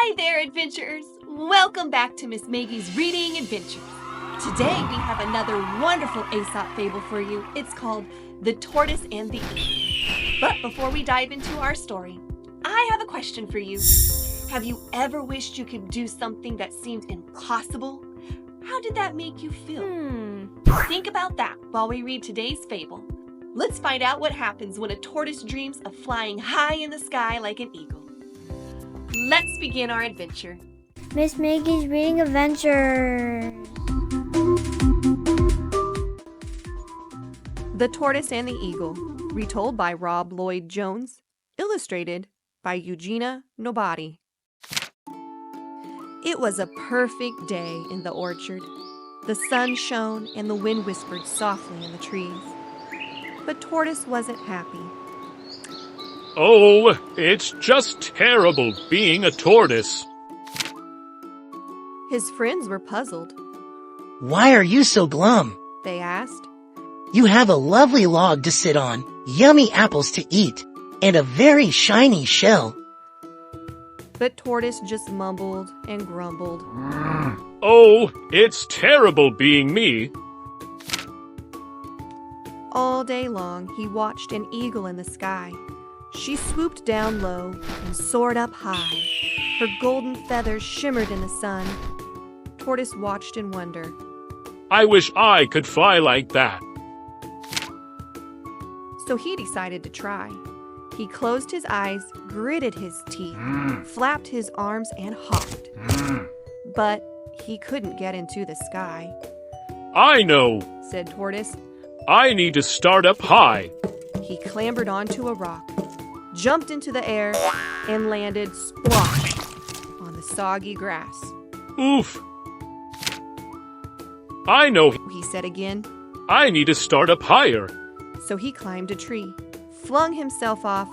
Hi there, adventurers! Welcome back to Miss Meggy's Reading Adventures. Today we have another wonderful Aesop fable for you. It's called The Tortoise and the Eagle. But before we dive into our story, I have a question for you. Have you ever wished you could do something that seemed impossible? How did that make you feel? Think about that while we read today's fable. Let's find out what happens when a tortoise dreams of flying high in the sky like an eagle. Let's begin our adventure. Miss Meggy's Reading Adventures. The Tortoise and the Eagle, retold by Rob Lloyd-Jones, illustrated by Eugenia Nobody. It was a perfect day in the orchard. The sun shone and the wind whispered softly in the trees. But Tortoise wasn't happy. Oh, it's just terrible being a tortoise. His friends were puzzled. Why are you so glum? They asked. You have a lovely log to sit on, yummy apples to eat, and a very shiny shell. But Tortoise just mumbled and grumbled. Oh, it's terrible being me. All day long, he watched an eagle in the sky. She swooped down low and soared up high. Her golden feathers shimmered in the sun. Tortoise watched in wonder. I wish I could fly like that. So he decided to try. He closed his eyes, gritted his teeth, flapped his arms, and hopped. But he couldn't get into the sky. I know. Said Tortoise. I need to start up high. He clambered onto a rock, jumped into the air, and landed splosh on the soggy grass. Oof. I know, He said again. I need to start up higher. So he climbed a tree, flung himself off,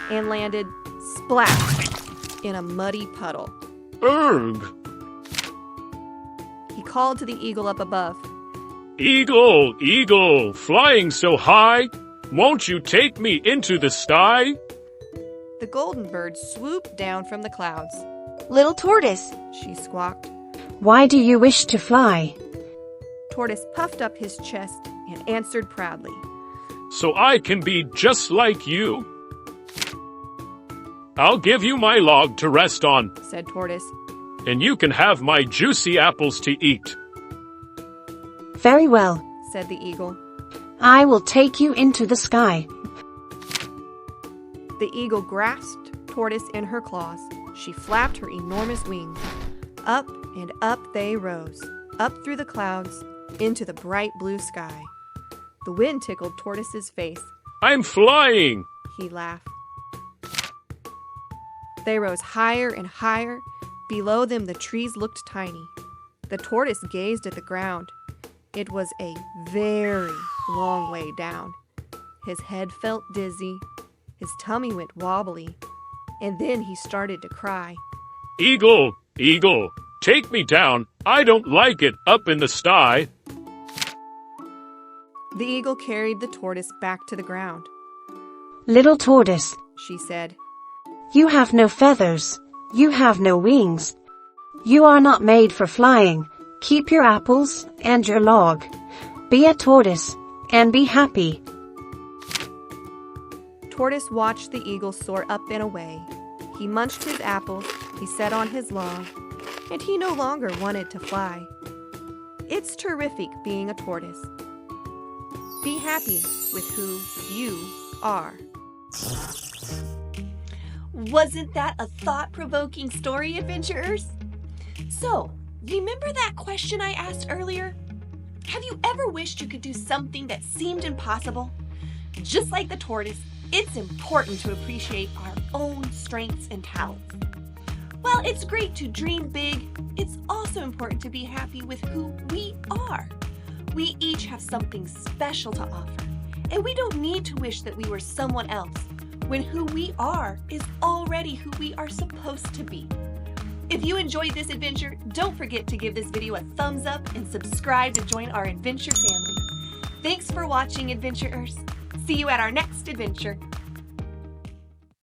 and landed splash in a muddy puddle. Erg. He called to the eagle up above. Eagle, eagle, flying so high, won't you take me into the sky? The golden bird swooped down from the clouds. Little Tortoise, She squawked. why do you wish to fly? Tortoise puffed up his chest and answered proudly. So I can be just like you. I'll give you my log to rest on, Said Tortoise. and you can have my juicy apples to eat. Very well, Said the eagle. I will take you into the sky. The eagle grasped Tortoise in her claws. She flapped her enormous wings. Up and up they rose, up through the clouds, into the bright blue sky. The wind tickled Tortoise's face. I'm flying! He laughed. They rose higher and higher. Below them the trees looked tiny. The tortoise gazed at the ground. It was a very long way down. His head felt dizzy. His tummy went wobbly. And then he started to cry. Eagle, eagle, take me down. I don't like it up in the sky. The eagle carried the tortoise back to the ground. Little Tortoise, She said. you have no feathers. You have no wings. You are not made for flying. Keep your apples and your log. Be a tortoise and be happy. Tortoise watched the eagle soar up and away. He munched his apples, he sat on his log, and he no longer wanted to fly. It's terrific being a tortoise. Be happy with who you are. Wasn't that a thought-provoking story, adventurers? So, remember that question I asked earlier? Have you ever wished you could do something that seemed impossible? Just like the tortoise, it's important to appreciate our own strengths and talents. While it's great to dream big, it's also important to be happy with who we are. We each have something special to offer, and we don't need to wish that we were someone else when who we are is already who we are supposed to be. If you enjoyed this adventure, don't forget to give this video a thumbs up and subscribe to join our adventure family. Thanks for watching, adventurers. See you at our next adventure.